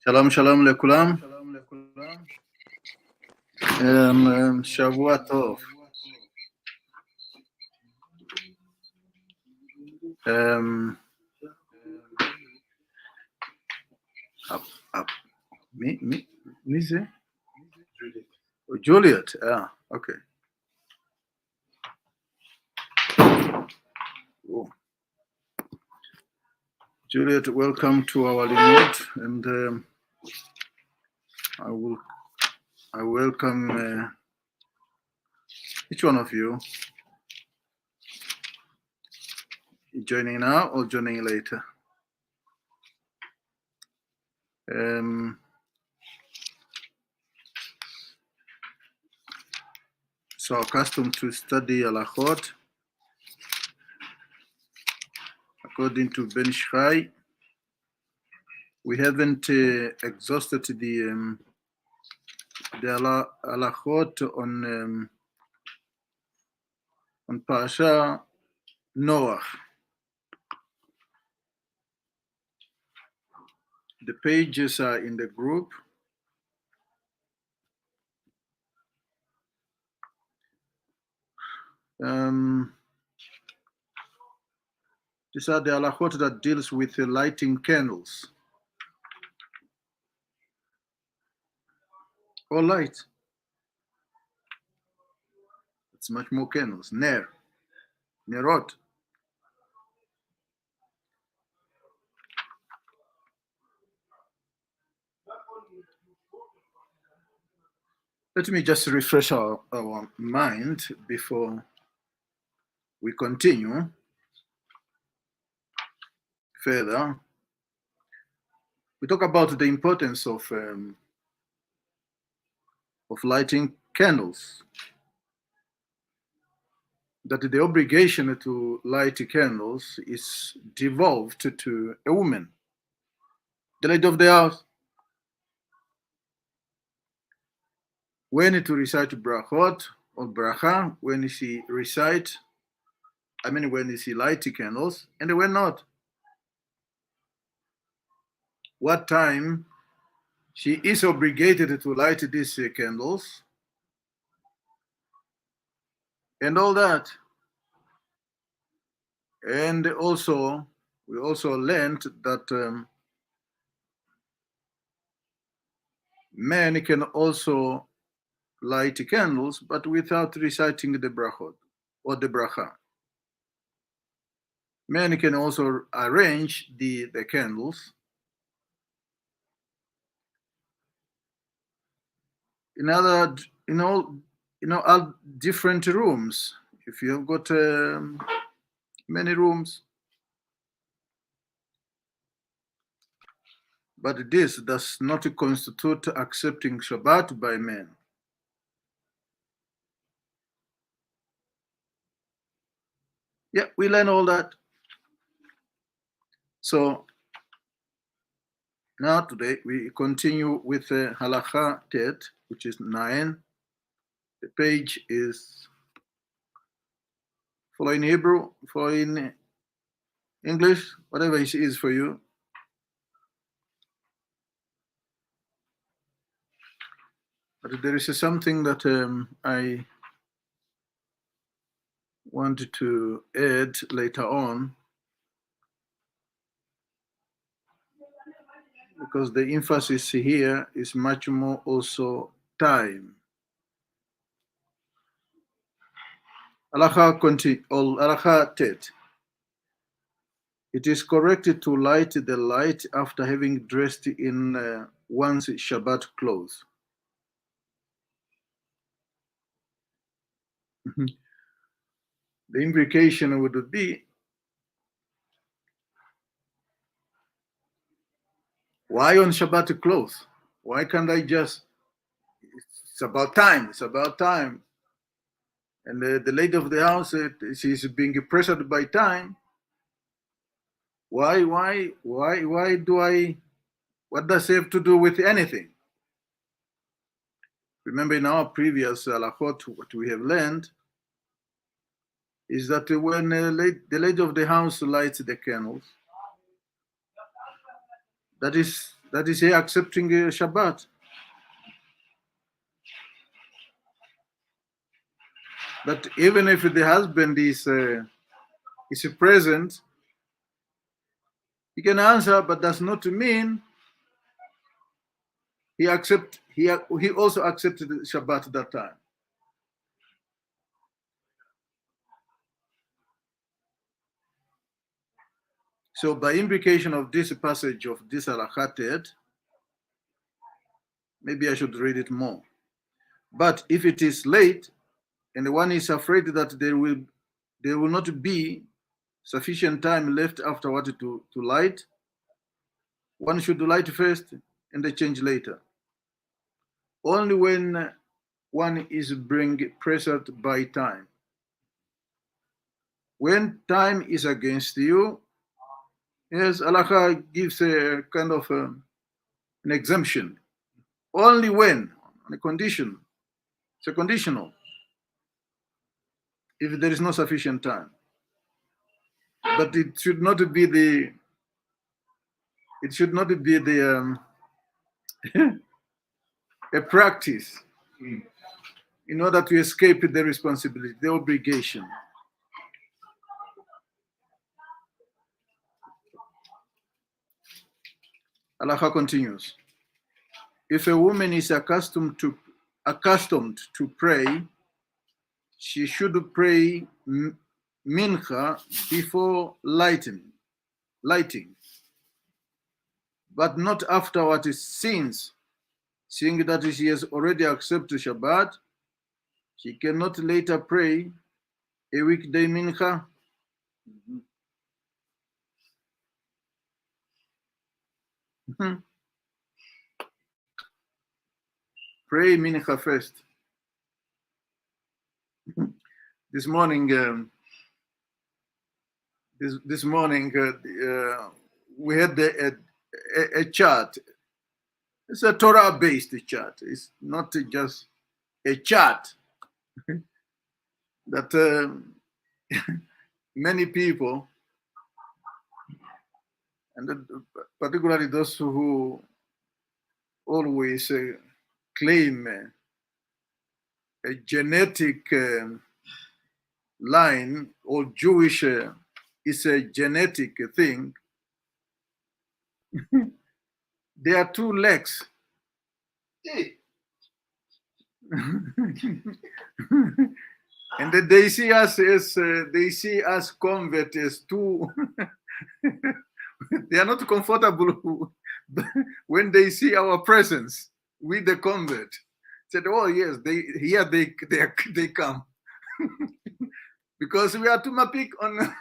שלום שלום לכולם, שבוע טוב. מי זה? ג'וליאט, אוקיי. Juliet, welcome to our remote, and I welcome each one of you joining now or joining later. So accustomed to study halachot according to Ben Shchai. We haven't exhausted the halachot on Parasha Noach. The pages are in the group. These are the halachot that deals with lighting candles. Or light. It's much more candles. Nerot. Let me just refresh our mind before we continue further. We talk about the importance of lighting candles. That the obligation to light candles is devolved to a woman, the lady of the house. When to recite brachot or bracha, when she when she light candles, and when not. What time she is obligated to light these candles, and all that. And also, we also learned that men can also light candles, but without reciting the brachot or the bracha. Men can also arrange the candles in all different rooms. If you've got many rooms, but this does not constitute accepting Shabbat by men. Yeah, we learn all that. So now today we continue with Halacha Tet, which is 9. The page is following Hebrew, following English, whatever it is for you. But there is something that I wanted to add later on, because the emphasis here is much more also time. Halacha Tet. It is correct to light the light after having dressed in one's Shabbat clothes. The implication would be, why on Shabbat clothes? Why can't I just, it's about time. And the lady of the house, she's being pressured by time. Why do I, what does it have to do with anything? Remember in our previous halachot, what we have learned is that when the lady of the house lights the candles, that is That is here accepting Shabbat. But even if the husband is present, he can answer, but does not mean he also accepted Shabbat that time. So by implication of this passage of this Al-Khated, maybe I should read it more. But if it is late and the one is afraid that there will not be sufficient time left afterward to light, one should light first and then change later. Only when one is being pressured by time. When time is against you, yes, Allah gives a kind of an exemption. Only when, on a condition, it's a conditional, if there is no sufficient time. But it should not be the a practice in order to escape the responsibility, the obligation. Allah continues. If a woman is accustomed to pray, she should pray mincha before lighting, but not afterwards, since seeing that she has already accepted Shabbat, she cannot later pray a weekday mincha. Pray mincha first. This morning, we had a chart. It's a Torah-based chart. It's not just a chart that many people, and particularly those who always claim a genetic line, or Jewish is a genetic thing. There are two legs. And they see us as convert as two. They are not comfortable when they see our presence with the convert. Said, oh yes, they come. Because we are to mapik on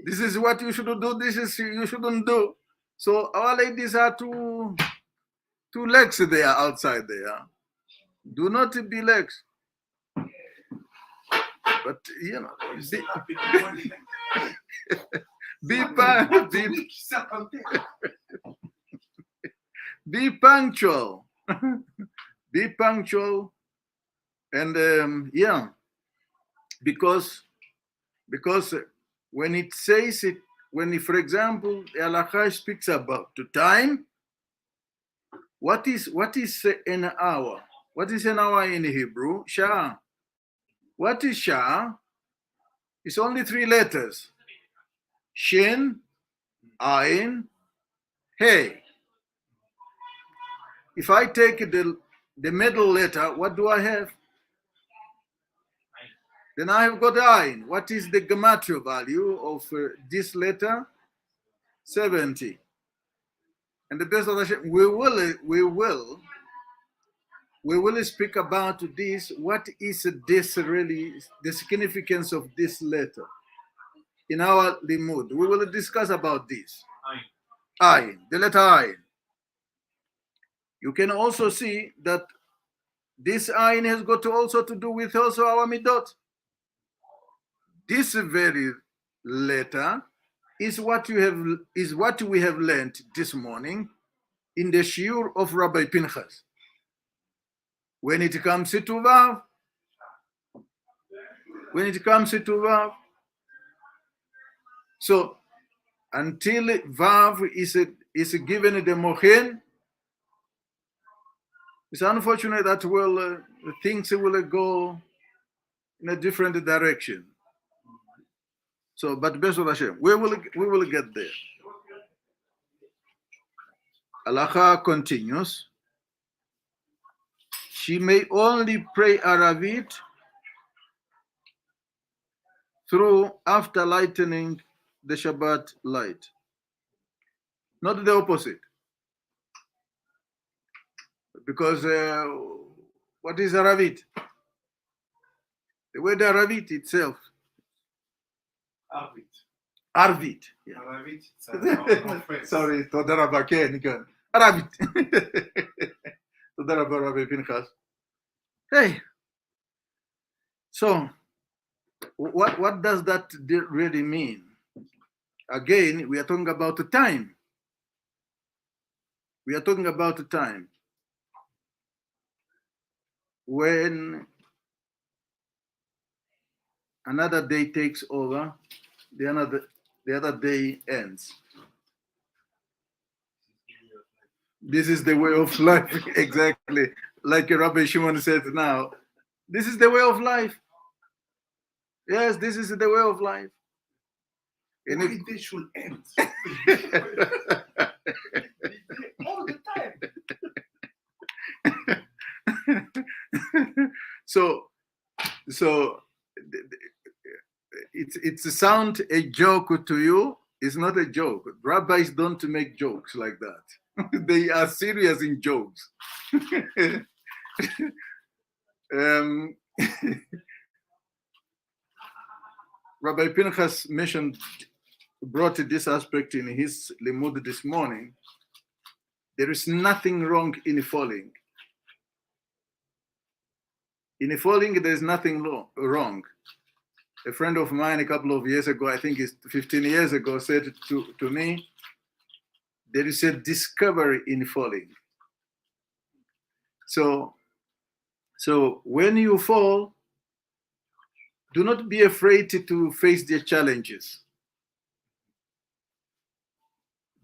this is what you should do, this is you shouldn't do. So our ladies are two legs there outside there. Do not be legs. But you know, be punctual. Be punctual. And yeah, because when it says it, for example, Allah speaks about the time, what is an hour? What is an hour in Hebrew? Shah. What is Shah? It's only 3 letters. Shin, Ayin, Hey. If I take the middle letter, what do I have? Then I have got Ayin. What is the gematria value of this letter? 70. And the best of the we will speak about this. What is this really, the significance of this letter in our limud? We will discuss about this. Ayin, the letter Ayin. You can also see that this Ayin has got also to do with also our midot. This very letter is what we have learned this morning in the shiur of Rabbi Pinchas. When it comes to Vav, so until Vav is given the Mohen. It's unfortunate that things will go in a different direction. So, but best of Hashem, we will get there. Halacha continues. She may only pray Aravit through after lightening the Shabbat light, not the opposite. Because what is Aravit? The word Aravit itself. Arvit. Yeah. Aravit. Sorry, Toda Rabba Ken. Aravit. Toda Rabba Rabbi Pinchas. Hey. So, what does that really mean? Again, we are talking about the time. We are talking about the time when another day takes over, the other day ends. This is the way of life. Exactly. Like Rabbi Shimon said now, this is the way of life. Yes, this is the way of life. And why they should end? All the time. So it's sound a joke to you. It's not a joke. Rabbis don't make jokes like that. They are serious in jokes. Rabbi Pinchas brought this aspect in his limud this morning. There is nothing wrong in falling. In falling, there is nothing wrong. A friend of mine a couple of years ago, I think it's 15 years ago, said to me, there is a discovery in falling. So when you fall, do not be afraid to face the challenges.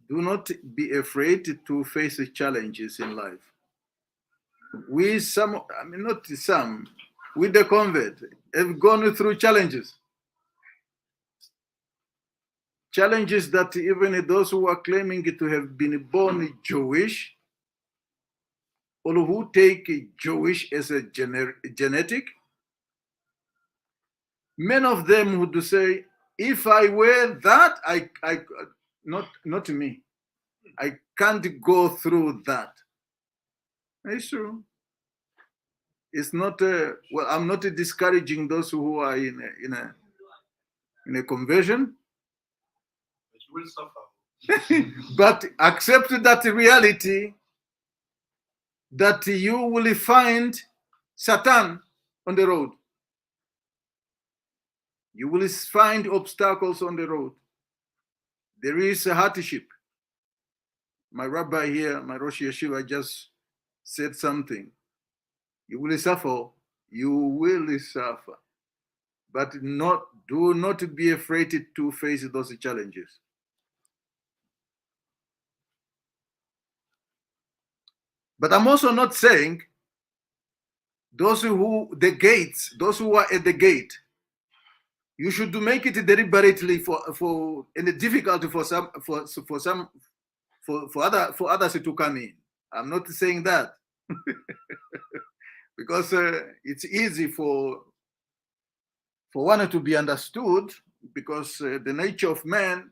Do not be afraid to face the challenges in life. With the convert, have gone through challenges. Challenges that even those who are claiming to have been born Jewish, or who take Jewish as a genetic, many of them would say, if I were that, I not me. I can't go through that. It's true. It's not well. I'm not discouraging those who are in a conversion. But you will suffer. But accept that reality that you will find Satan on the road. You will find obstacles on the road. There is a hardship. My rabbi here, my Rosh Yeshiva, just said something. You will suffer. You will suffer. But do not be afraid to face those challenges. But I'm also not saying those who are at the gate, you should make it deliberately for and difficult for others to come in. I'm not saying that. Because it's easy for one to be understood, because the nature of man,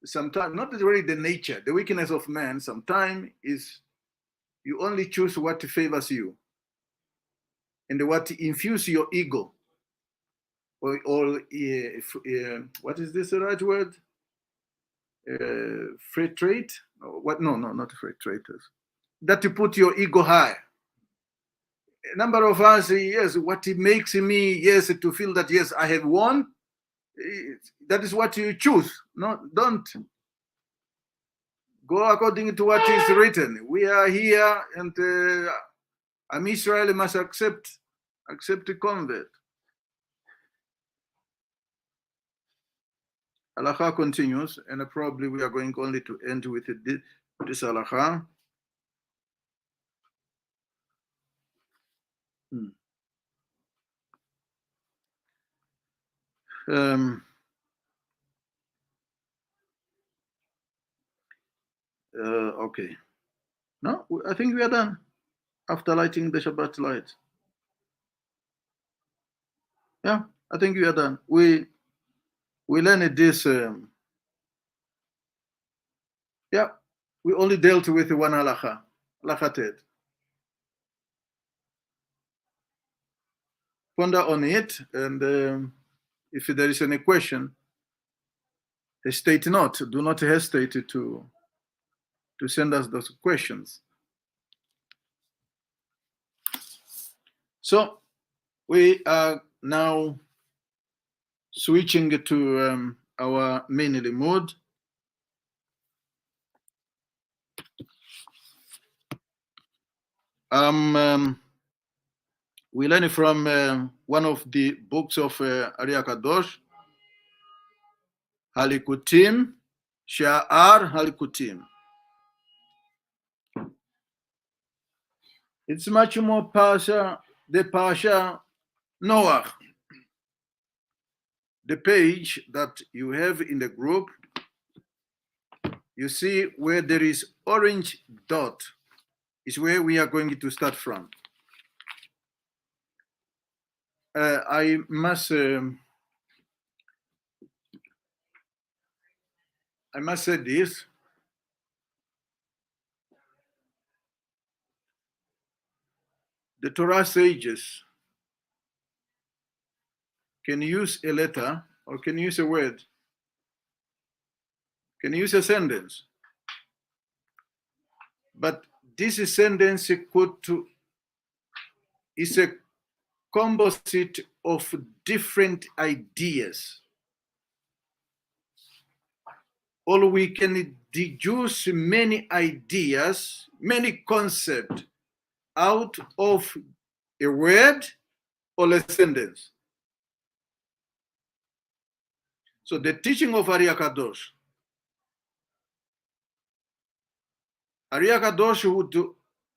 sometimes, not really the nature, the weakness of man, sometimes is you only choose what favors you and what infuses your ego. Or what is this the right word? Free trade? What? No, not free traders. That you put your ego high. A number of us, yes, what it makes me, yes, to feel that, yes, I have won, that is what you choose. No, don't. Go according to what is written. We are here, and Am Israel must accept the convert. Halacha continues, and probably we are going only to end with this halacha. Okay. No, I think we are done after lighting the Shabbat light. Yeah, I think we are done. We learned this. Yeah, we only dealt with one halacha, halacha tet. Ponder on it, and if there is any question, hesitate not. Do not hesitate to send us those questions. So we are now switching to our main limud. We learn from one of the books of Ari HaKadosh, Halikutim, Sha'ar Halikutim. It's much more Pasha, the Pasha Noah. The page that you have in the group, you see where there is orange dot is where we are going to start from. I must say this. The Torah sages can use a letter or can use a word, can use a sentence. But this sentence is a composite of different ideas. Or we can deduce many ideas, many concepts out of a word or a sentence. So the teaching of Ari HaKadosh, Ari HaKadosh would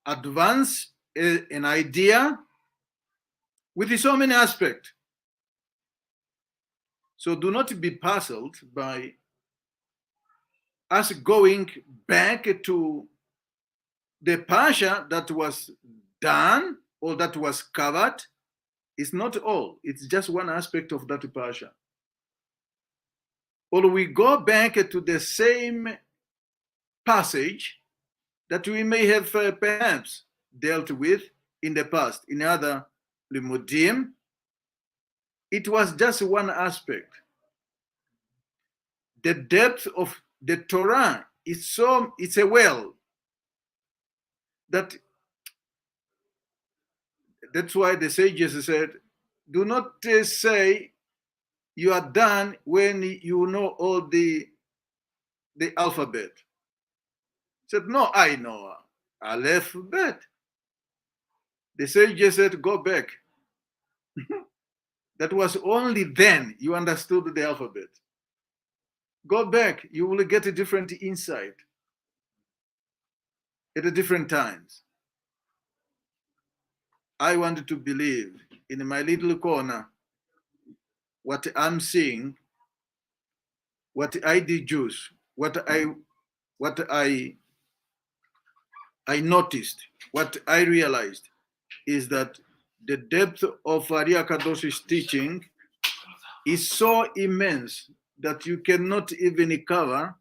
advance an idea with so many aspects. So do not be puzzled by us going back to the Pasha that was done or that was covered. It's not all, it's just one aspect of that Pasha. Or we go back to the same passage that we may have perhaps dealt with in the past, in other limudim. It was just one aspect. The depth of the Torah is it's a well that's why the sages said, do not say you are done when you know all the alphabet. Said, no, I know Aleph, Bet. The sages said, go back. That was only then you understood the alphabet. Go back, you will get a different insight at different times. I wanted to believe in my little corner what I'm seeing, what I deduce, what I noticed, what I realized is that the depth of Ari HaKadosh's teaching is so immense that you cannot even cover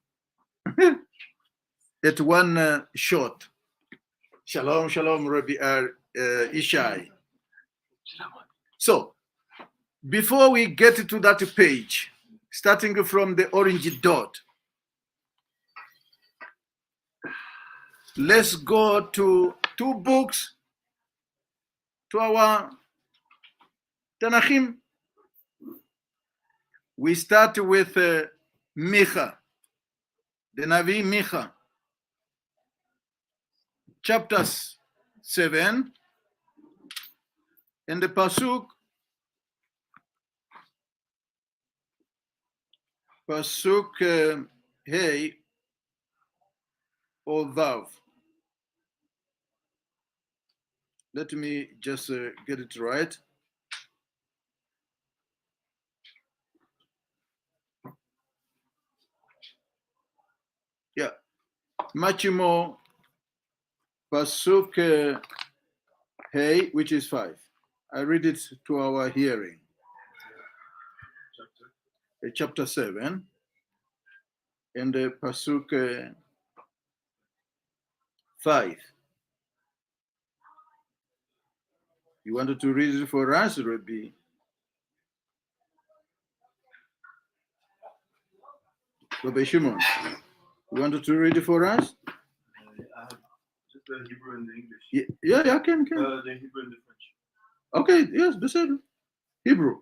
at one shot. Shalom, shalom, Rabbi Ishai. So, before we get to that page, starting from the orange dot, let's go to two books, to our Tanachim. We start with Micha, the Navi Micha, chapter 7, and the Pasuk Pasuk Hey or Vav. Let me just get it right. Yeah, Machimo Pasuk Hey, which is 5. I read it to our hearing. Chapter 7 and Pasuk 5. You wanted to read it for us, Rabbi? Rabbi Shimon, you wanted to read it for us? I have just the Hebrew and the English. Yeah, I can. The Hebrew and the French. Okay, yes, בסדר. Hebrew.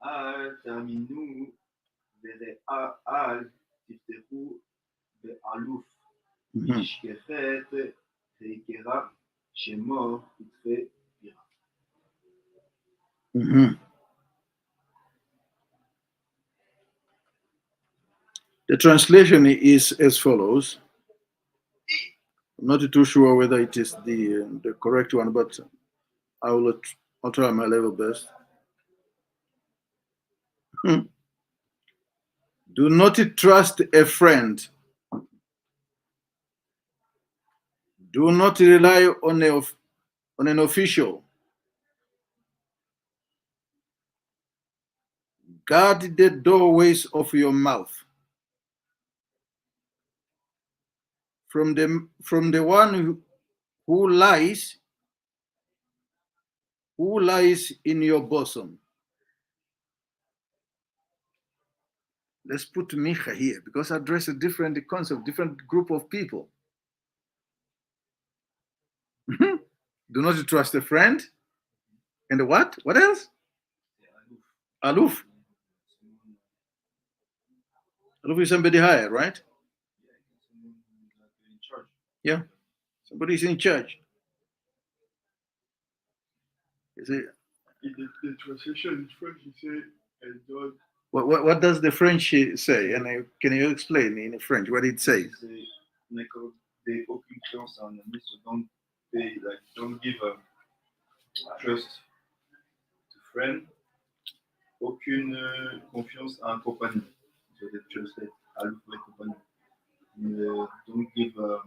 אל תאמינו ואל תפתחו באלוף משכחת היקרה שמו יתפה בירה. The translation is as follows. I'm not too sure whether it is the correct one, but I'll try my level best. Do not trust a friend. Do not rely on an official. Guard the doorways of your mouth. From the one who lies in your bosom. Let's put Micha here because I address a different concept, different group of people. Do not trust a friend. And what? What else? Aloof. Aloof is somebody higher, right? Yeah. Somebody is in charge. You see? The translation in French, you say, and don't. What does the French say? And can you explain in French what it says? N'accordez aucune confiance à un ami, so don't give trust to friend, aucune confiance à un compagnon. So they translate aloof by compagnon. Don't give the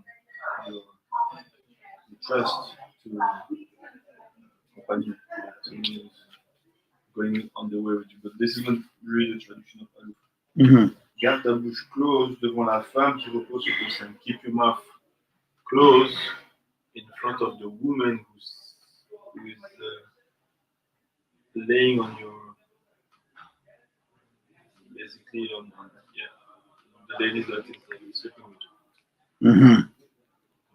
trust to compagnon. Going on the way with you. But this isn't really the tradition of aloof. Garde ta bouche close devant la femme qui repose sur ton sein. Keep your mouth close in front of the woman who is laying on your, basically on the ladies that is sleeping with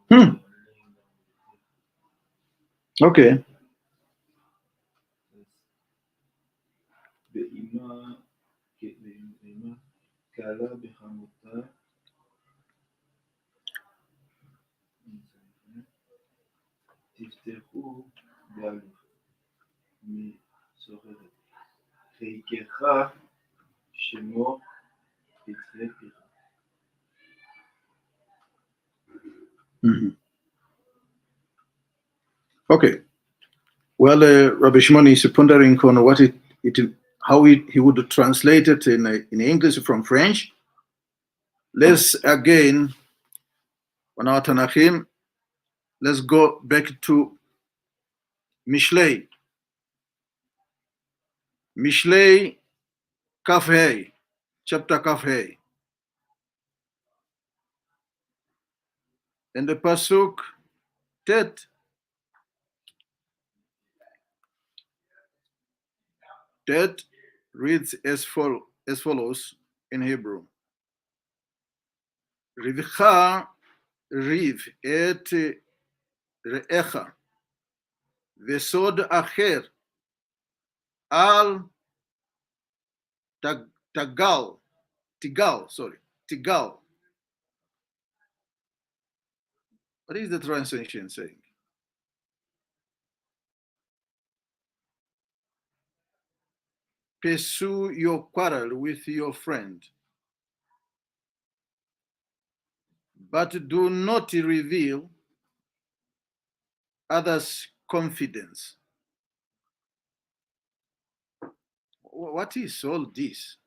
you. Okay. באימה קלה בחמותה תפתחו באלוף מסוררת חיקך שמו יתפה פיך. Okay. Well, Rabbi Shimon is pondering on what how he would translate it in English from French. Let's again, on our Tanachim, let's go back to Mishlei. Mishlei Kaf Hey, chapter Kaf Hey. And the Pasuk Tet. Tet reads as follows in Hebrew. Rivcha riv et re'echa vesod acher al tigal. What is the translation saying? pursue your quarrel with your friend, but do not reveal others' confidence. What is all this?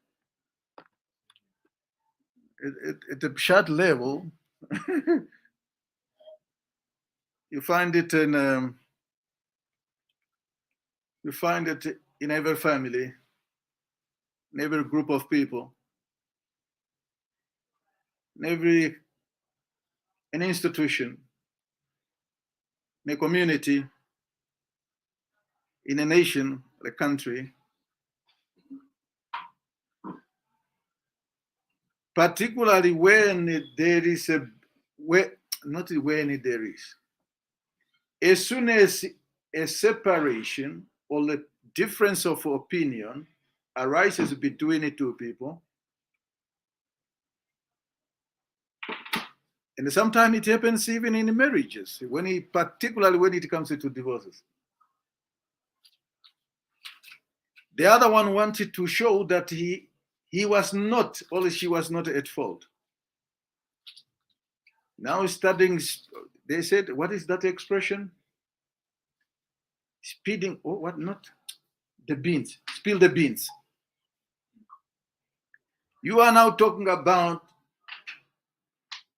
At the Pshat level, you find it in every family, in every group of people, in an institution, in a community, in a nation, a country. Particularly when there is as soon as a separation or a difference of opinion arises between the two people, and sometimes it happens even in marriages, particularly when it comes to divorces. The other one wanted to show that he was not, or she was not at fault. Now studying, they said, what is that expression? Speeding, oh, what not? The beans, spill the beans. You are now talking about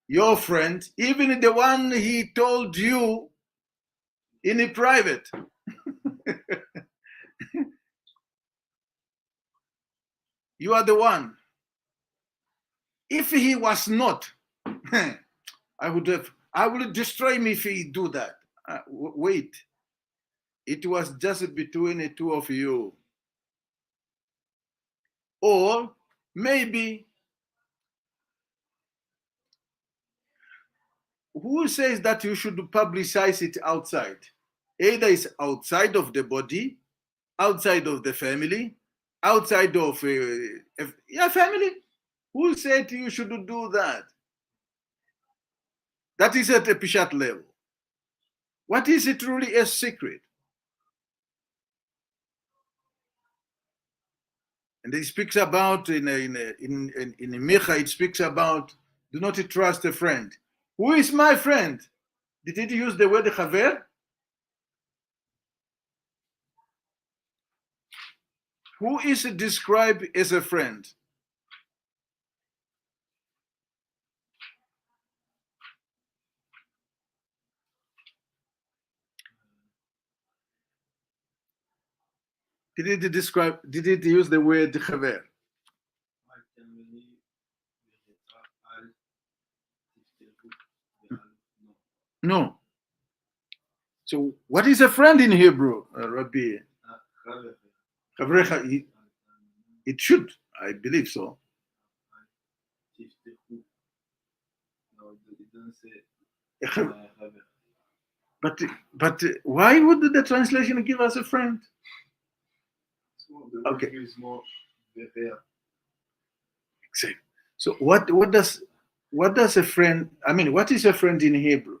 your friend, even the one he told you in private. You are the one. If he was not, I would destroy him if he do that. Wait, it was just between the two of you. Or maybe, who says that you should publicize it outside? Either it's outside of the body, outside of the family, outside of your family. Who said you should do that? That is at a Pishat level. What is it truly a secret? And he speaks about in Micha, it speaks about do not trust a friend. Who is my friend? Did it use the word chaver? Who is described as a friend? Did it use the word chaver? No. So what is a friend in Hebrew, Rabbi? Chavrecha, it should, I believe so. No, it doesn't say. But why would the translation give us a friend? The Okay. word is more verer. So what does a friend? I mean, what is a friend in Hebrew?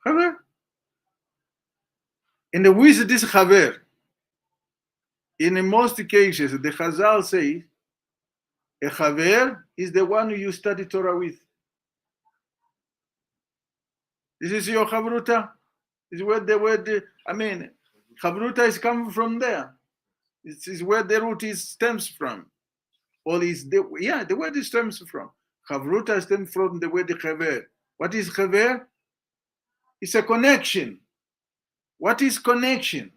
Chaver. And who is this chaver? In most cases, the Chazal say a chaver is the one you study Torah with. This is your chavruta. This is where the word, chavruta is coming from there. This is where the root stems from. The word stems from. Chavruta stems from the word chaver. What is chaver? It's a connection. What is connection?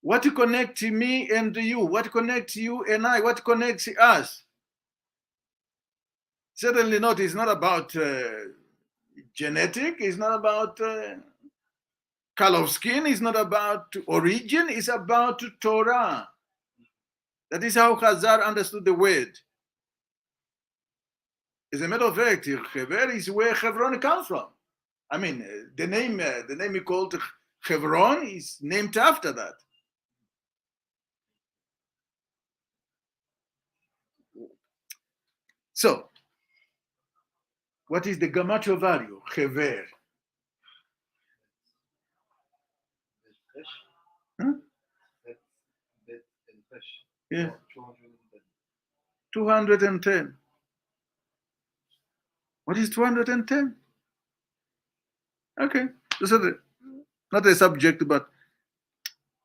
What connects me and you? What connects you and I? What connects us? Certainly not. It's not about genetic. It's not about color of skin. It's not about origin. It's about Torah. That is how Chazal understood the word. As a matter of fact, Hever is where Hebron comes from. I mean, the name he called Hebron is named after that. So, what is the gematria value? Hever. Huh? Yeah. 210. 210. What is 210? Okay. This is not a subject, but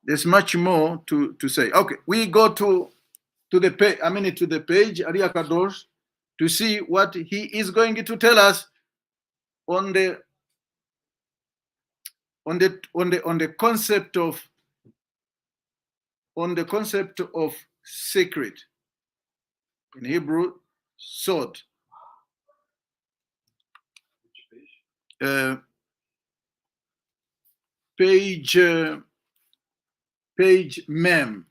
there's much more to say. Okay, we go to the page. To the page Ariya Kadosh to see what he is going to tell us on the concept of secret. In Hebrew, sod. Which page? Page mem.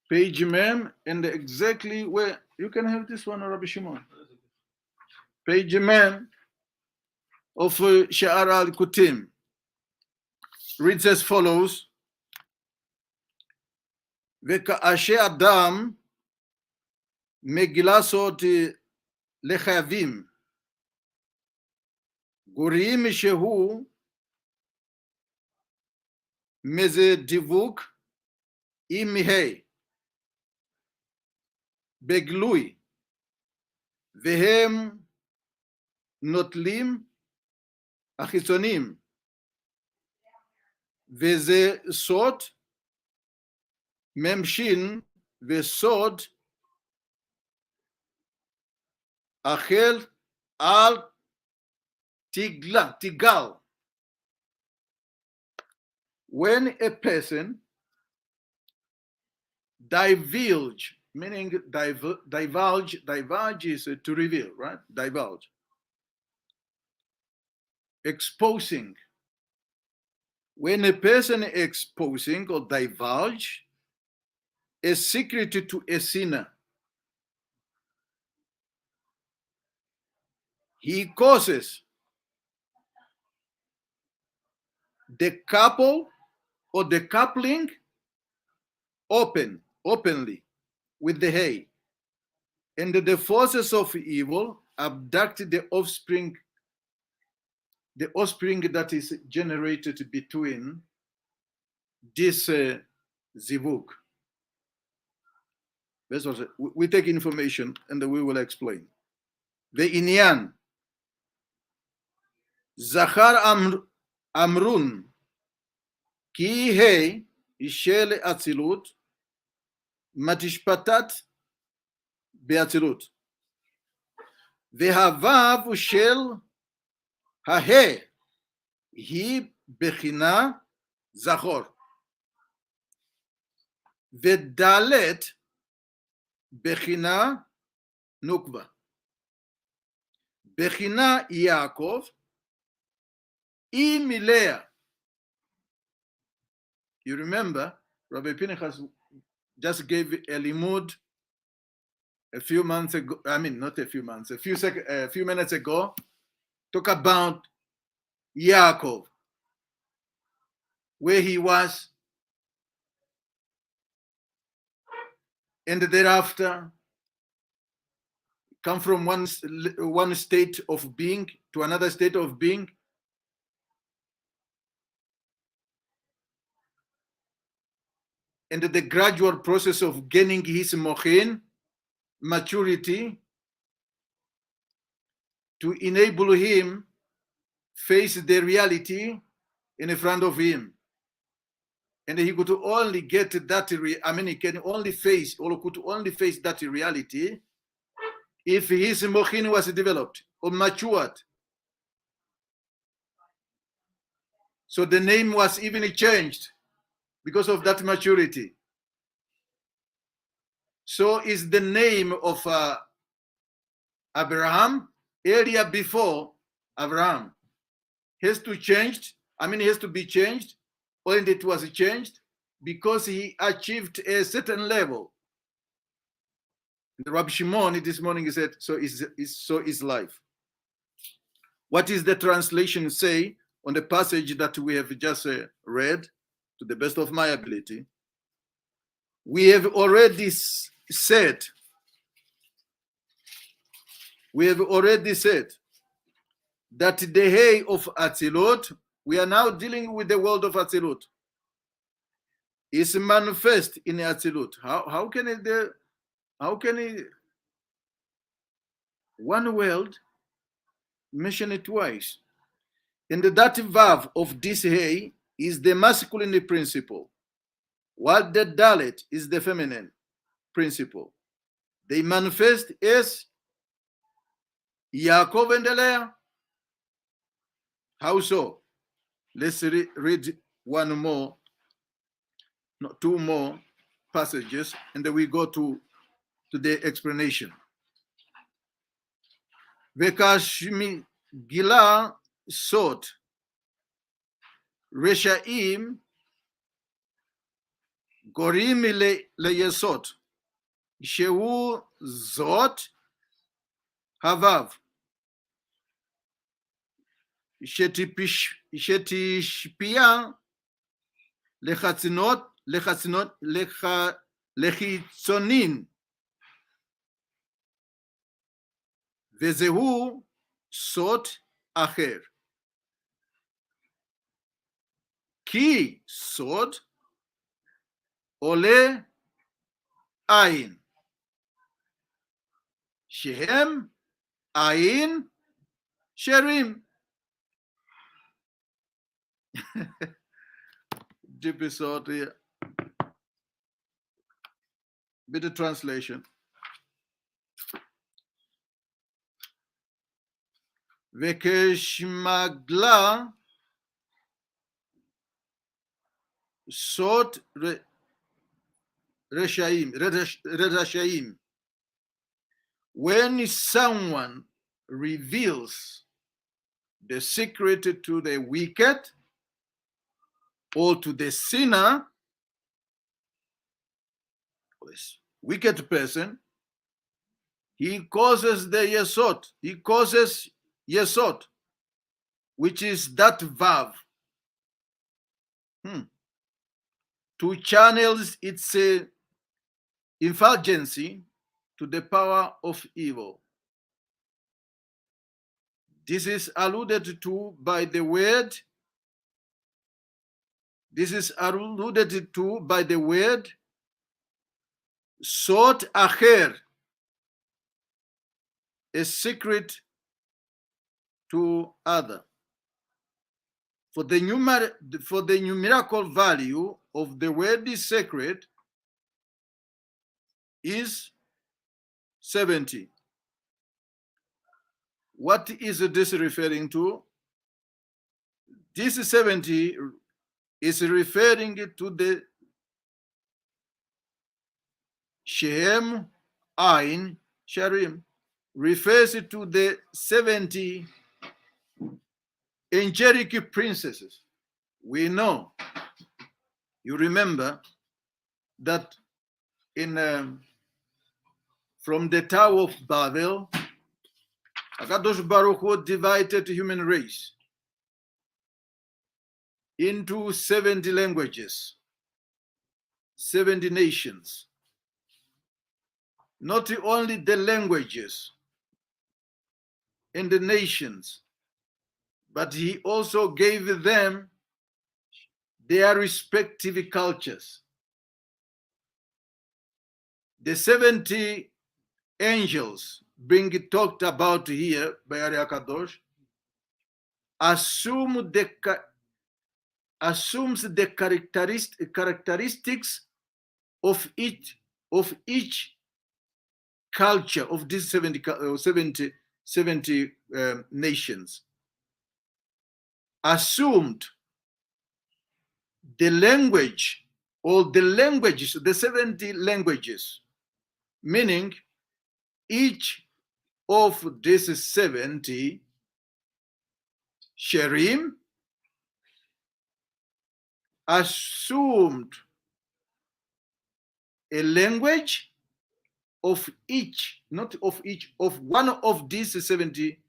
Page mem, and exactly where you can have this one, Rabbi Shimon. Page mem of Sha'ar al-Kutim reads as follows: וכאשר אדם מגילה סוד לחייבים, גורעים שהוא מזה דיווק עם מהי בגלוי, והם נוטלים החיצונים, וזה סוד ממשין וסוד החל על תיגל. When a person divulge, meaning divulge is to reveal, right? Divulge. Exposing. When a person exposing or divulge a secret to a sinner, he causes the couple or the coupling openly with the hay, and the forces of evil abduct the offspring that is generated between this zivuk. We take information and we will explain. The inyan zachar amrun ki hey shel atzilut matishpatat beatzilut, והוו של ההא היא בחינה זכור, ודלת בחינה נוקבה. בחינה יעקב היא מלאה. You remember, Rabbi Pinchas just gave a limud a few months ago. Not a few months, a few minutes ago. Talk about Yaakov, where he was, and thereafter come from one state of being to another state of being. And the gradual process of gaining his mochin, maturity, to enable him face the reality in front of him. And he could only get that, he can only face, or could only face that reality if his mochin was developed or matured. So the name was even changed because of that maturity. So is the name of Abraham area before Abraham has to change. Has to be changed, and it was changed because he achieved a certain level. The Rabbi Shimon this morning said, so is life. What is the translation say on the passage that we have just read, to the best of my ability? We have already said that the hay of Atzilot, we are now dealing with the world of Atzilut. is manifest in Atzilut. How can one word mention it twice? And the dative verb of this hey is the masculine principle, while the dalet is the feminine principle. They manifest as Yaakov and Leah. How so? Let's read one more, no, two more passages, and then we go to the explanation. Vekashmi Gila Sot Reshaim Gorim le Yesot Shehu Zot Havav Shetishpia Lechatzinot Lechitzonin Vezehu Sot Acher Ki Sot Ole Ain Shehem Ain Sherim. Deep episode here. Bit of translation. Vekeshmagla Sot Reshaim. When someone reveals the secret to the wicked or to the sinner, this wicked person, he causes the yesod. He causes yesod, which is that verb, to channel its effulgency to the power of evil. This is alluded to by the word. This is alluded to by the word Sot Acher, a secret to other. For the numerical value of the word is secret is 70. What is this referring to? This 70 is referring to the Shem Ain Sharim, refers to the 70 angelic princesses. We know, you remember that in from the Tower of Babel, Akadosh Baruch Hu divided the human race into 70 languages, 70 nations. Not only the languages and the nations, but he also gave them their respective cultures. The 70 angels being talked about here by Ari Akadosh assumes the characteristics of each culture of these 70 nations. Assumed the language or the languages, the 70 languages, meaning each of these 70 Sherim assumed a language of each, not of each, of one of these 70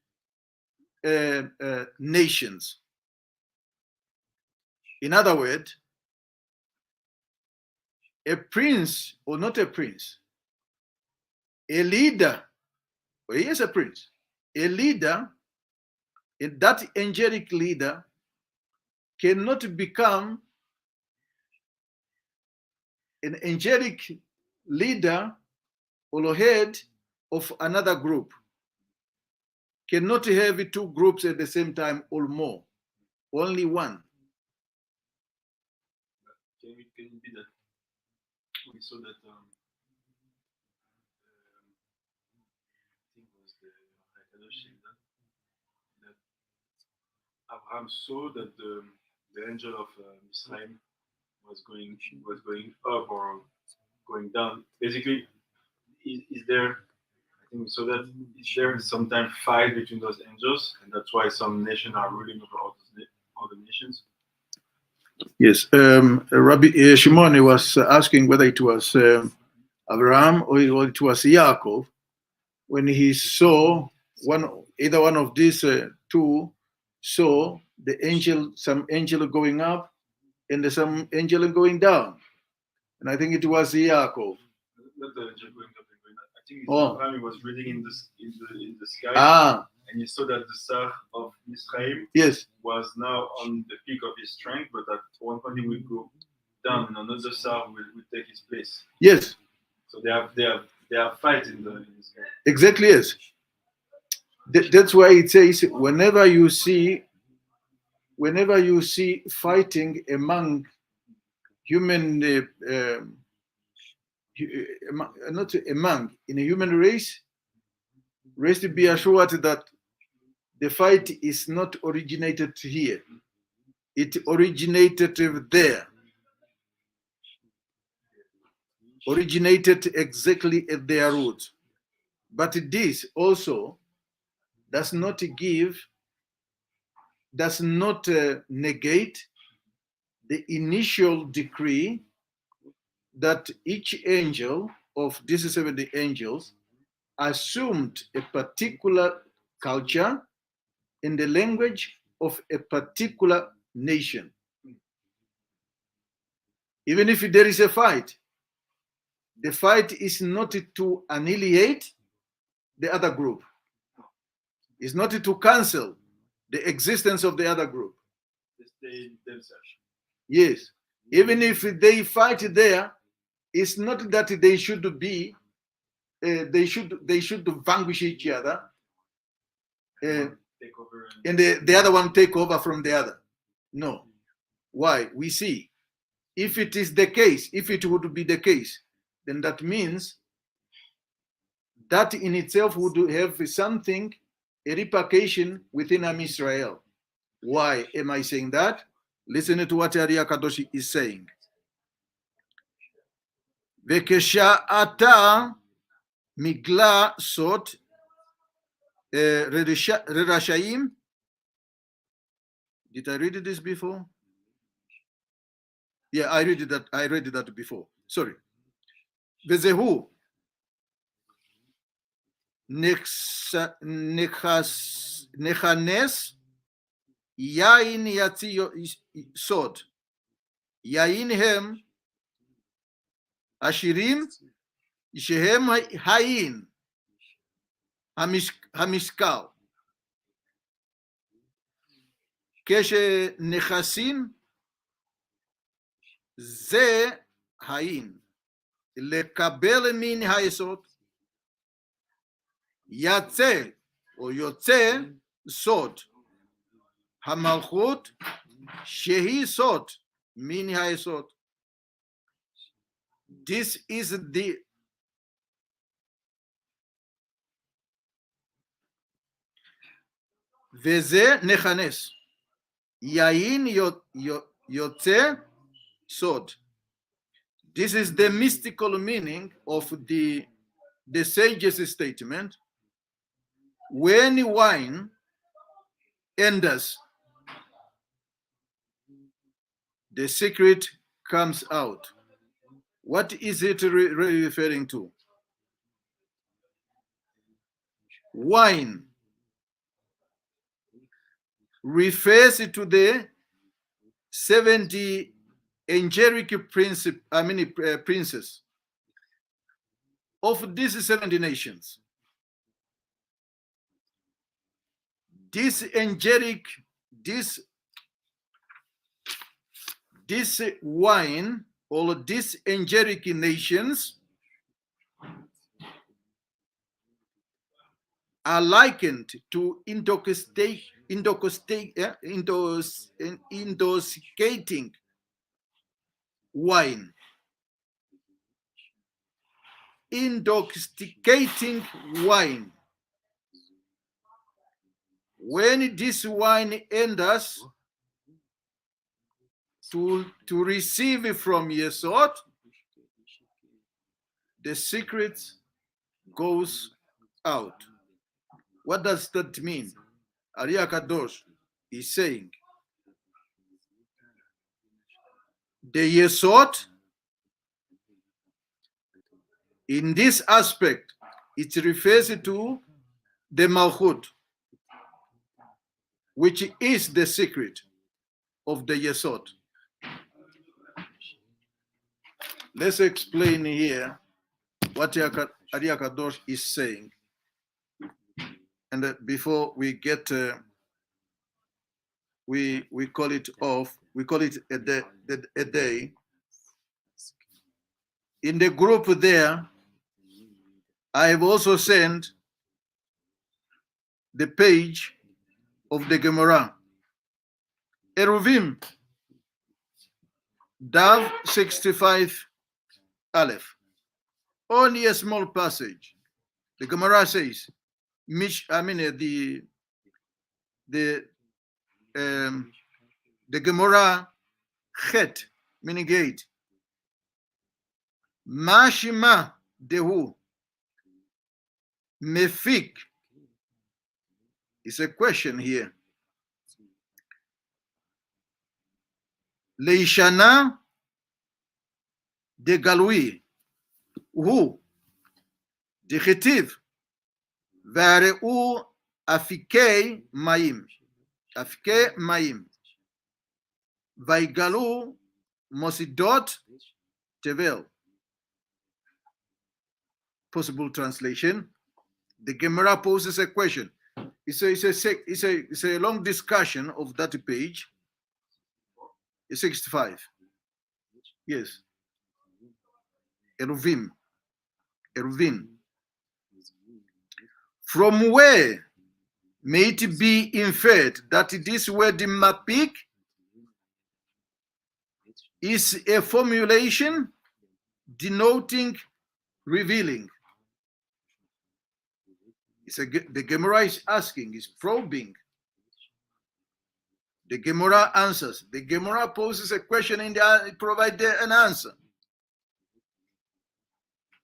nations. In other words, a prince, or not a prince, a leader, well, he is a prince, a leader, and that angelic leader cannot become an angelic leader or head of another group. Cannot have two groups at the same time or more. Only one. Can it be that we saw that I think it was the Hakadosh that Abraham saw that the angel of Misraim was going up or going down. Basically, is there? I think we saw that is there sometimes fight between those angels, and that's why some nations are ruling over other nations. Yes, Rabbi Shimon was asking whether it was Abraham or it was Yaakov when he saw either one of these two saw some angel going up and some angel going down, and I think it was Yaakov. Not the angel going up and going down. I think Abraham he was reading in the sky. And he saw that the star of Israel was now on the peak of his strength, but at one point he will go down and another star will take his place. Yes. So they are fighting in the sky. Exactly, yes. That's why it says whenever you see fighting among human not among in a human race, rest be assured that the fight is not originated here. It originated there. Originated exactly at their root. But this also does not negate the initial decree that each angel of these 70 angels assumed a particular culture in the language of a particular nation. Even if there is a fight, the fight is not to annihilate the other group. It's not to cancel the existence of the other group. Yes. Even if they fight there, it's not that they should be, they should vanquish each other. Take over and the other one take over from the other. No. Why? We see, if it is the case, if it would be the case, then that means that in itself would have something, a repercussion within Am Israel. Why am I saying that? Listen to what Ari Kadoshi is saying. Vekesha'ata migla sot Rerashayim. Did I read this before? Yeah, I read that before. Sorry. Vezehu nechanes yain yatzi sod yain hem ashirim shehem hain המשקל. כשנכסים זה האין, לקבל מן היסוד, יצא או יוצא סוד, המלכות שהיא סוד מן היסוד. This is the וזה נכנס. יין יוצא סוד. This is the mystical meaning of the sage's statement. When wine enters, the secret comes out. What is it referring to? Wine refers to the 70 angelic princes of these 70 nations. This wine all of these angelic nations are likened to intoxicating wine. Intoxicating wine. When this wine enters to receive from Yesod, the secret goes out. What does that mean? Ari HaKadosh is saying the Yesod, in this aspect, it refers to the Malchut, which is the secret of the Yesod. Let's explain here what Ari HaKadosh is saying. And before we get, we call it off, we call it a day. In the group there, I have also sent the page of the Gemara. Eruvim, Dav 65 Aleph. Only a small passage. The Gemara says, the Gemara Chet, meaning 8. Mashima dehu mefik. It's a question here. Leishana de galui hu de chetiv vareu afikei maim vaigalu mosidot tevel. Possible translation. The Gemara poses a question. It's a long discussion of that page. It's 65. Yes. Eruvim. From where may it be inferred that this word mapik is a formulation denoting revealing? The Gemara is asking, is probing. The Gemara answers. The Gemara poses a question and provides an answer.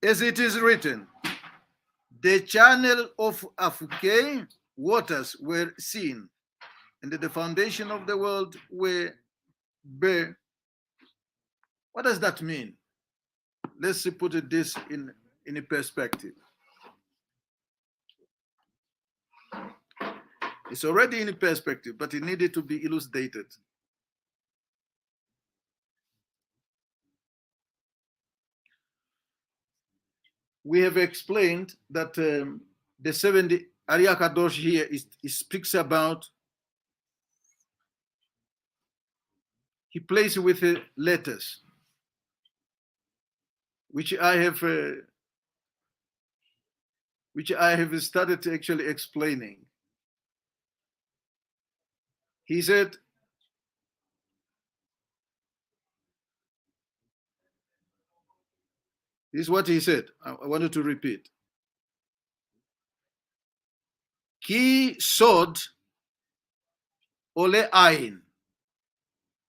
As it is written, the channel of Afukei waters were seen, and the foundation of the world were bare. What does that mean? Let's put this in a perspective. It's already in a perspective, but it needed to be elucidated. We have explained that the 70 Ari HaKadosh here speaks about, he plays with letters, which I have started actually explaining. He said, this is what he said. I wanted to repeat. Ki sod ole ayin.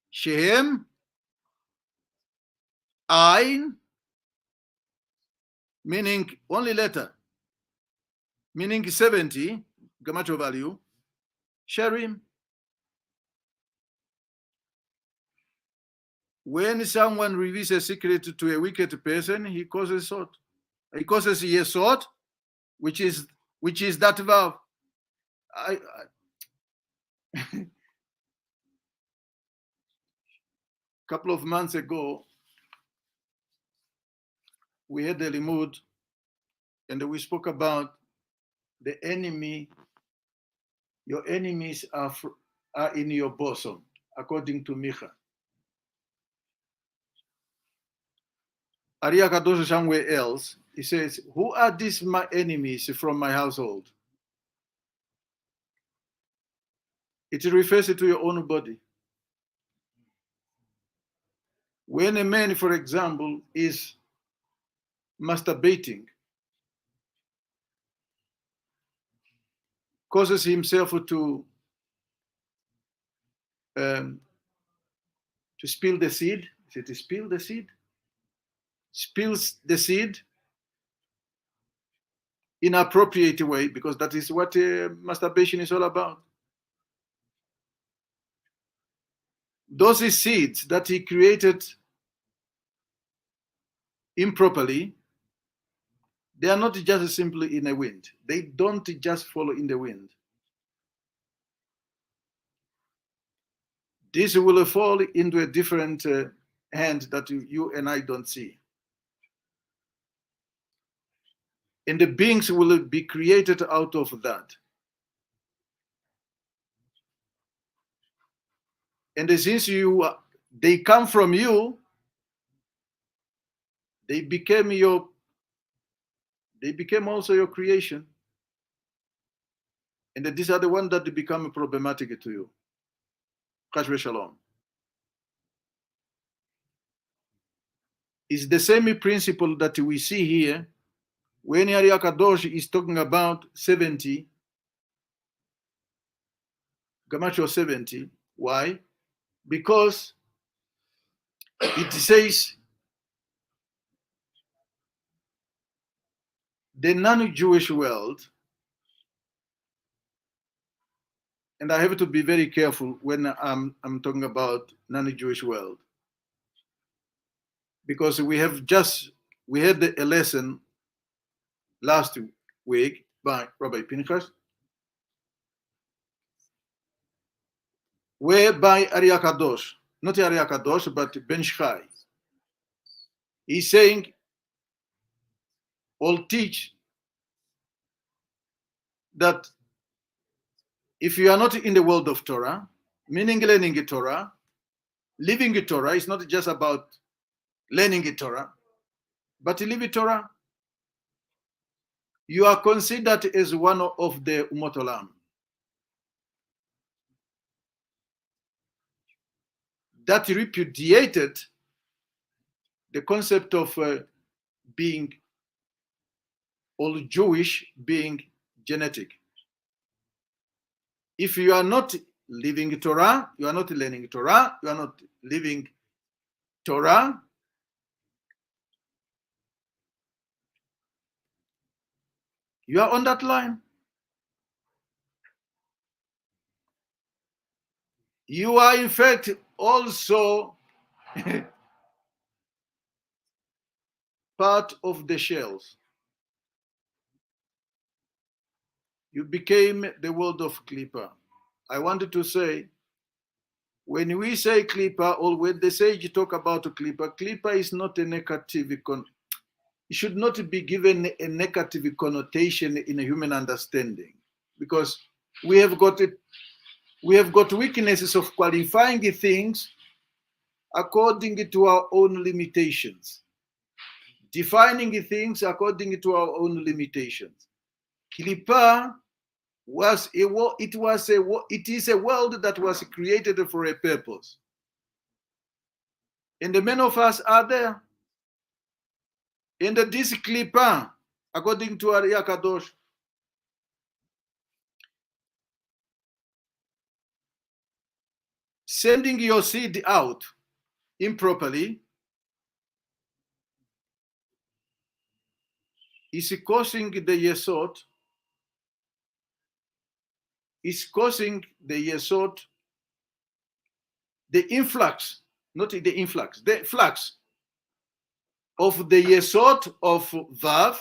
Shehem ayin, meaning only letter, meaning 70, Gamacho value, Sharim. When someone reveals a secret to a wicked person, he causes sod. He causes yesod, which is that verb. Couple of months ago, we had a limud, and we spoke about the enemy. Your enemies are in your bosom, according to Micha. Arya Kadosh somewhere else, he says, who are these my enemies from my household? It refers to your own body. When a man, for example, is masturbating, causes himself to spill the seed. Is it to spill the seed? Spills the seed in an appropriate way, because that is what masturbation is all about. Those seeds that he created improperly, they are not just simply in the wind. They don't just follow in the wind. This will fall into a different hand that you and I don't see. And the beings will be created out of that. And since they come from you, they became also your creation. And these are the ones that become problematic to you. Chas Shalom. It's the same principle that we see here when Arya Kadosh is talking about 70, Gematria 70. Why? Because it says the non-Jewish world, and I have to be very careful when I'm talking about non-Jewish world, because we had a lesson last week by Rabbi Pinchas, whereby Arya Kadosh, not Arya Kadosh, but Ben Shchai, he's saying, or teach that if you are not in the world of Torah, meaning learning Torah, living Torah is not just about learning Torah, but living Torah, you are considered as one of the Umot Olam. That repudiated the concept of being all Jewish, being genetic. If you are not living Torah, you are not learning Torah, you are not living Torah, you are on that line. You are, in fact, also part of the shells. You became the world of Klippa. I wanted to say, when we say Klippa, or when the sage talk about Klippa, Klippa is not a negative, it should not be given a negative connotation in a human understanding, because we have got weaknesses of qualifying things according to our own limitations, defining things according to our own limitations. Klippa it is a world that was created for a purpose, and the many of us are there. And this Klippa, according to Arya Kadosh, sending your seed out improperly is causing the Yesod, the influx, not the influx, the flux of the Yesod of Vav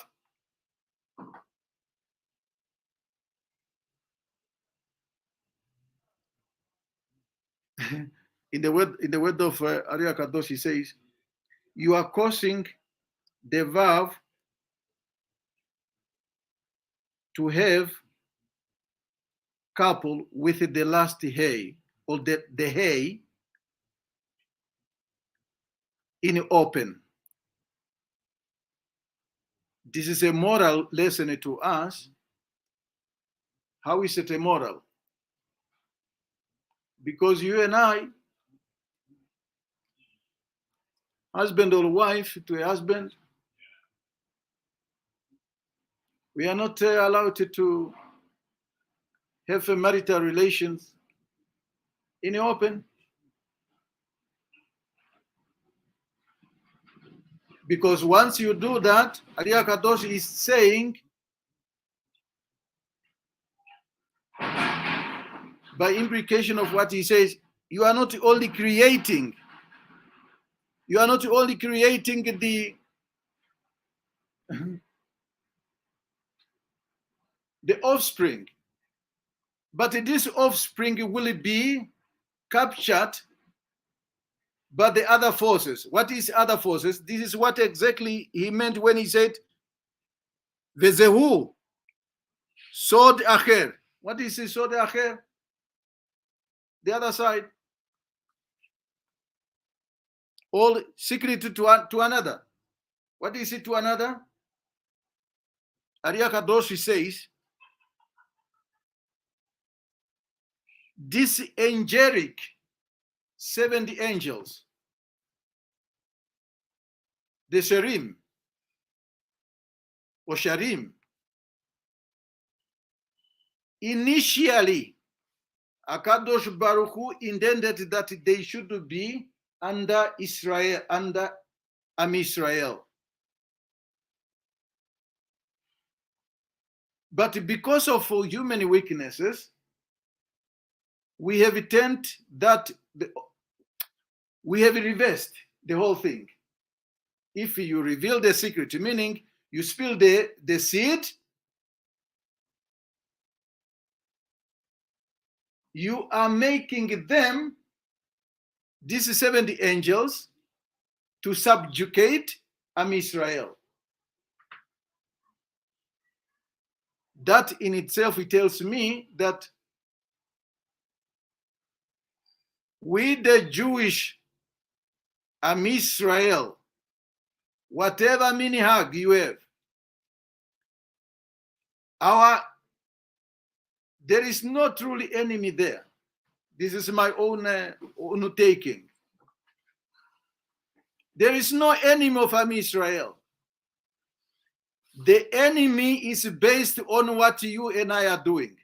in the word of Arya Kadosh, he says, you are causing the Vav to have couple with the last hay, or the hay in open. This is a moral lesson to us. How is it a moral? Because you and I, husband or wife to a husband, we are not allowed to have marital relations in the open. Because once you do that, Ariya Kadosh is saying, by implication of what he says, you are not only creating the offspring, but this offspring will be captured by the other forces. What is other forces? This is what exactly he meant when he said, Vezehu, Sod Acher. What is the Sod Acher? The other side. All secret to another. What is it to another? Ariya Kadosh says, this angelic 70 angels, the Sherim, or Sharim, initially, Akadosh Baruch Hu intended that they should be under Israel, under Am Israel. But because of human weaknesses, we have turned that, we have reversed the whole thing. If you reveal the secret, meaning you spill the seed, you are making them, these 70 angels, to subjugate Am Israel. That in itself, it tells me that we, the Jewish Am Israel, whatever minhag you have, there is no truly enemy there. This is my own taking. There is no enemy of Am Israel. The enemy is based on what you and I are doing.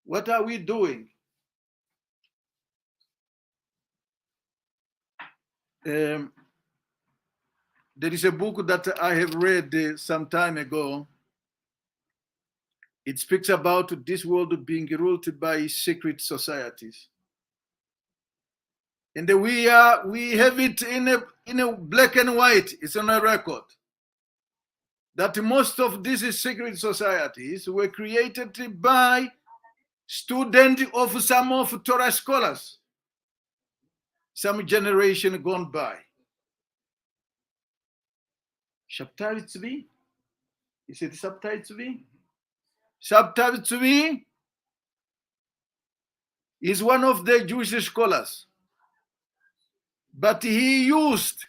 What are we doing? There is a book that I have read some time ago. It speaks about this world being ruled by secret societies. And we have it in a black and white. It's on a record that most of these secret societies were created by students of some of Torah scholars, some generation gone by. Shabtai Tzvi? Is it Shabtai Tzvi? Shabtai Tzvi is one of the Jewish scholars. But he used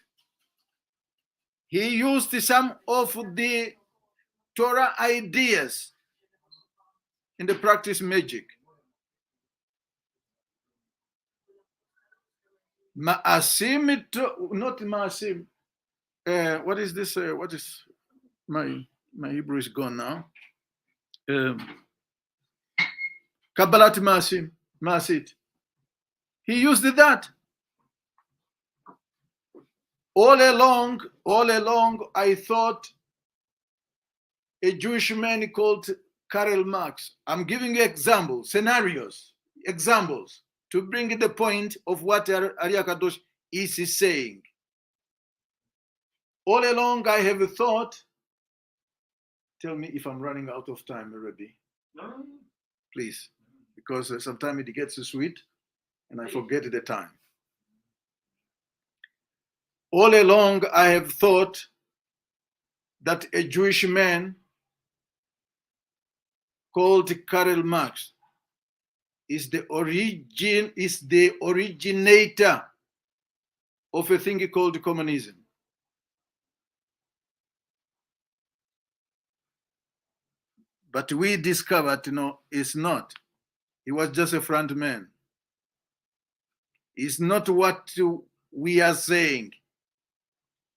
some of the Torah ideas in the practice magic. Ma'asim, not Ma'asim. What is this? What is my Hebrew is gone now? Kabbalat Ma'asim, Ma'asit. He used that. All along, I thought a Jewish man called Karl Marx. I'm giving you examples, scenarios, examples to bring the point of what Ariya Kadosh is saying. All along, I have thought. Tell me if I'm running out of time, Rabbi. No. Please, because sometimes it gets sweet, and I forget the time. All along, I have thought that a Jewish man called Karl Marx is the originator of a thing called communism. But we discovered, it's not. He was just a front man. It's not what we are saying.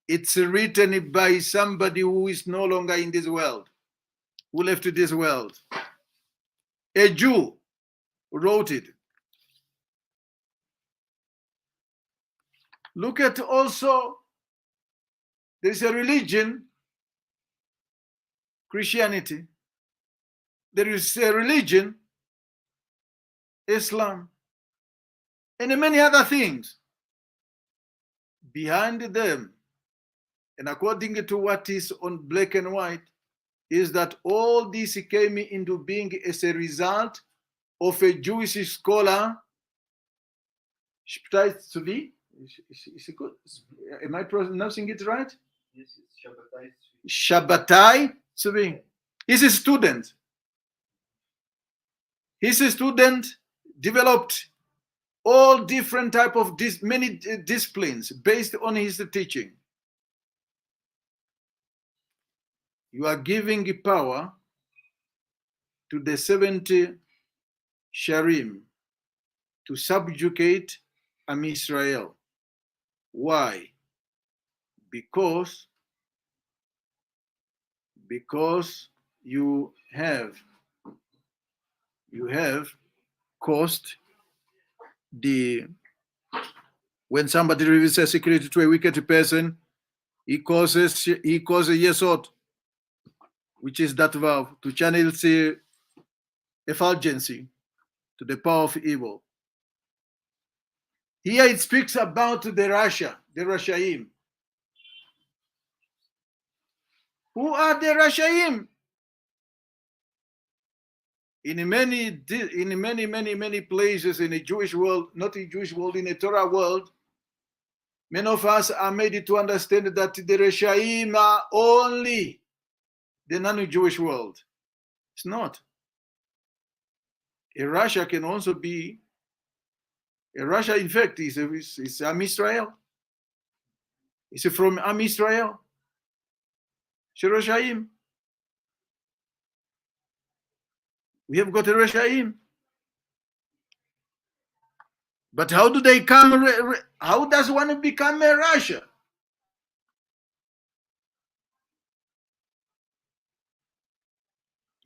It's written by somebody who is no longer in this world, who left this world. A Jew wrote it. Look at also, there's a religion, Christianity. There is a religion, Islam, and many other things. Behind them, and according to what is on black and white, is that all this came into being as a result of a Jewish scholar, Shabtai Tzvi. Is it good? Am I pronouncing it right? Yes, it's Shabbatai. Shabbatai Tzvi. He's a student. His student developed all different type of many disciplines based on his teaching. You are giving power to the 70 Sharim to subjugate Am Israel. Why? Because you have caused when somebody reveals a secret to a wicked person, he causes yesod, which is that verb, to channel effulgency to the power of evil. Here it speaks about the Rashaim. Who are the Rashaim? In many places in the Jewish world, not in the Jewish world, in the Torah world, many of us are made to understand that the Rashaim are only the non-Jewish world. It's not. A Rasha can also be, a Rasha in fact is Am Israel. It's from Am Israel. Rashaim. We have got a Rashaim. But how do they come? How does one become a Rasha?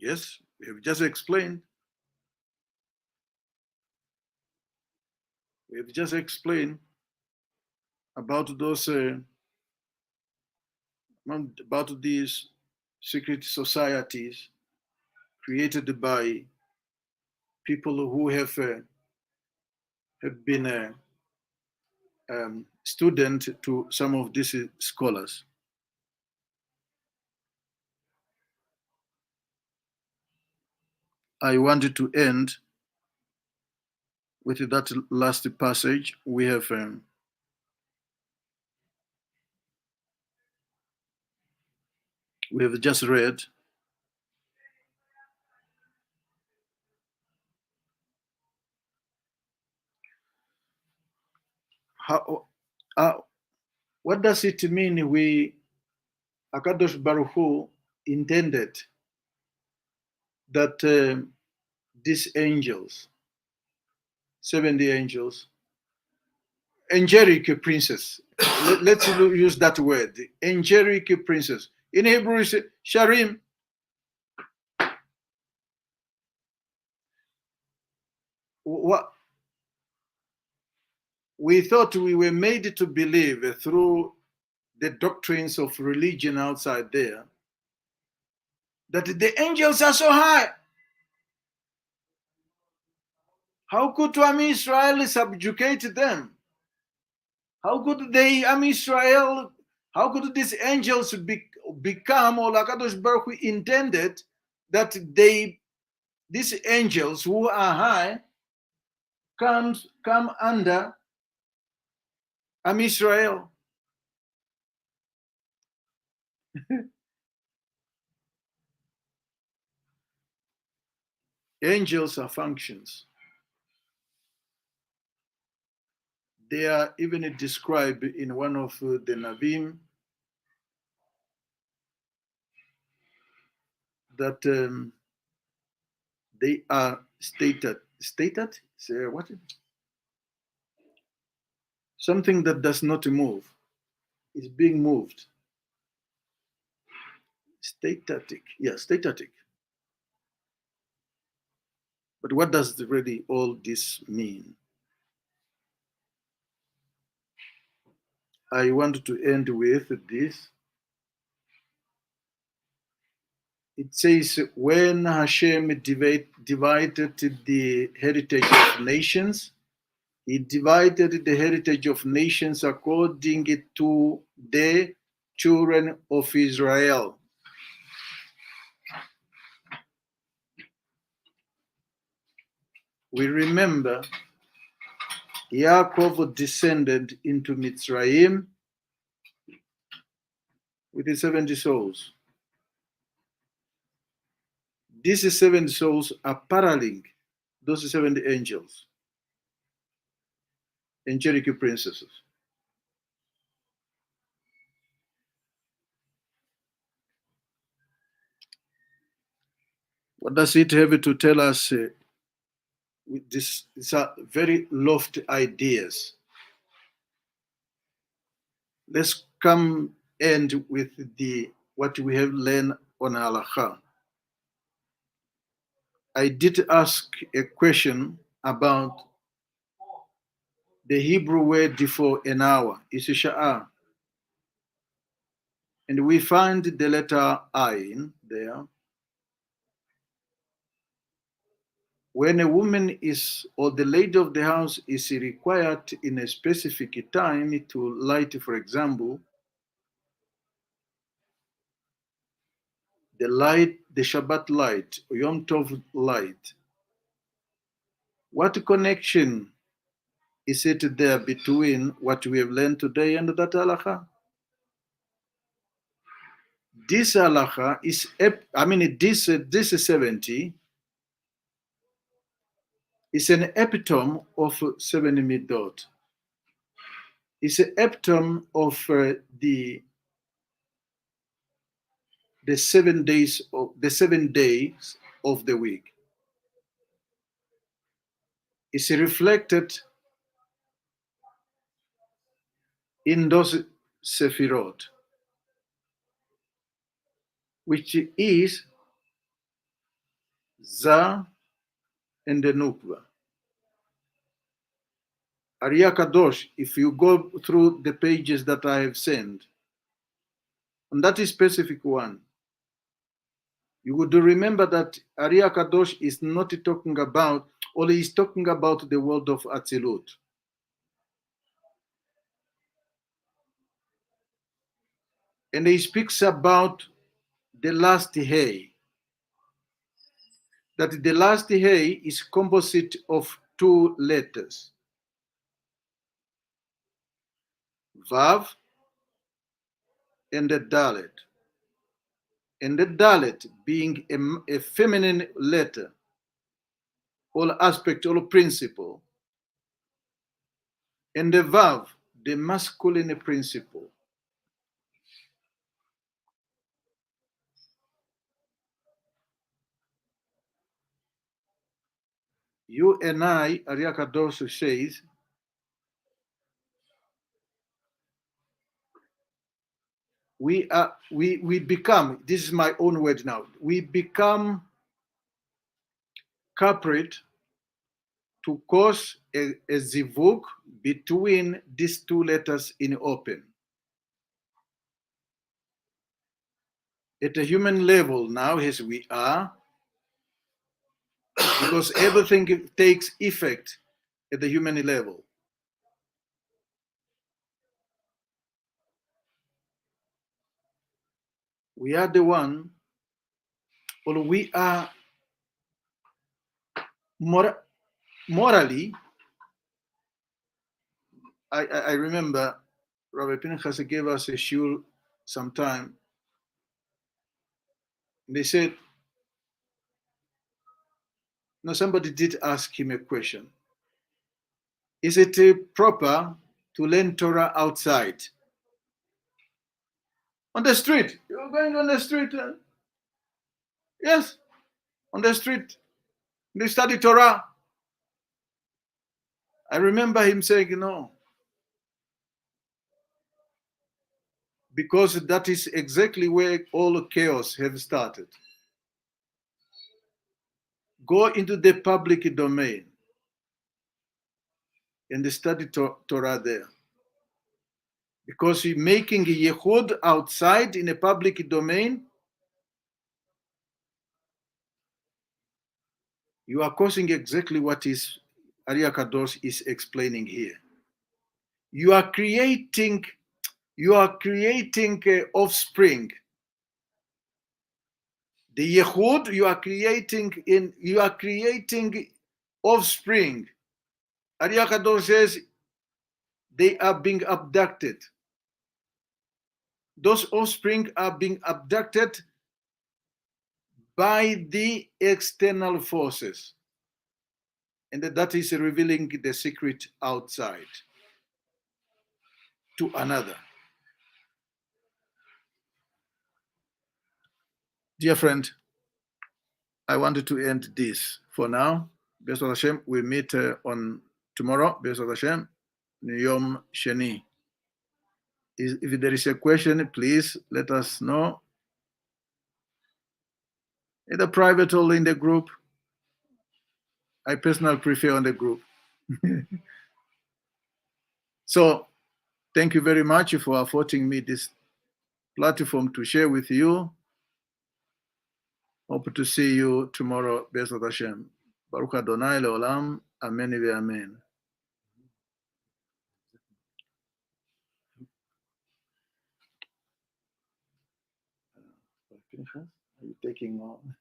Yes, we have just explained. We have just explained about those about these secret societies created by people who have been a student to some of these scholars. I wanted to end with that last passage we have just read. What does it mean Akadosh Baruch Hu intended that these angels, 70 angels, angelic princess, let's use that word, angelic princess. In Hebrew, it's Sharim. What we thought we were made to believe through the doctrines of religion outside there that the angels are so high. How could Am Israel subjugate them? How could Am Israel, how could these angels become, or Akadosh Baruch Hu intended that these angels who are high come under Am Israel? Angels are functions. They are even described in one of the Navim that they are stated. Say what? Something that does not move is being moved. Static. Yeah, static. But what does really all this mean? I want to end with this. It says, when Hashem divided the heritage of nations, he divided the heritage of nations according to the children of Israel. We remember Yaakov descended into Mitzrayim with his 70 souls. These 70 souls are paralleling those 70 angels, angelic princesses. What does it have to tell us? These are very lofty ideas. Let's come end with what we have learned on Halakha. I did ask a question about the Hebrew word for an hour, is sha'ah. And we find the letter ayin there. When a woman is, or the lady of the house is required in a specific time to light, for example, the light, the Shabbat light, Yom Tov light, what connection is it there between what we have learned today and that halakha? This halakha is, this 70 is an epitome of 7 midot. It's an epitome of the 7 days of the week. It's reflected in those Sefirot, which is Za and the Nukva. Arya Kadosh, if you go through the pages that I have sent, on that specific one, you would remember that Arya Kadosh is not talking about, or he is talking about the world of Atzilut. And he speaks about the last hay. That the last hay is composite of 2 letters. Vav and the Dalet. And the Dalet being a feminine letter, all aspect, all principle. And the Vav, the masculine principle. You and I, Arya Kadosh says, we become, this is my own word now, we become culprit to cause a zivug between these 2 letters in open. At a human level now, as we are, because everything takes effect at the human level. We are the one, or we are morally, I remember Rabbi Pinchas gave us a shul sometime. They said, no, somebody did ask him a question. Is it proper to learn Torah outside. On the street. You're going on the street. Yes, on the street. They study Torah. I remember him saying, no. Because that is exactly where all chaos have started. Go into the public domain and study Torah there. Because you're making a yehud outside in a public domain, you are causing exactly what is Ari HaKadosh is explaining here. You are creating offspring. The yehud you are creating offspring. Ari HaKadosh says they are being abducted. Those offspring are being abducted by the external forces. And that is revealing the secret outside to another. Dear friend, I wanted to end this for now. B'ezrat Hashem, we meet on tomorrow, B'ezrat Hashem, Yom Sheni. If there is a question, please let us know. Either private or in the group. I personally prefer on the group. So, thank you very much for affording me this platform to share with you. Hope to see you tomorrow, B'ezrat Hashem. Baruch Adonai leolam, amen ve'amen. Are you taking on?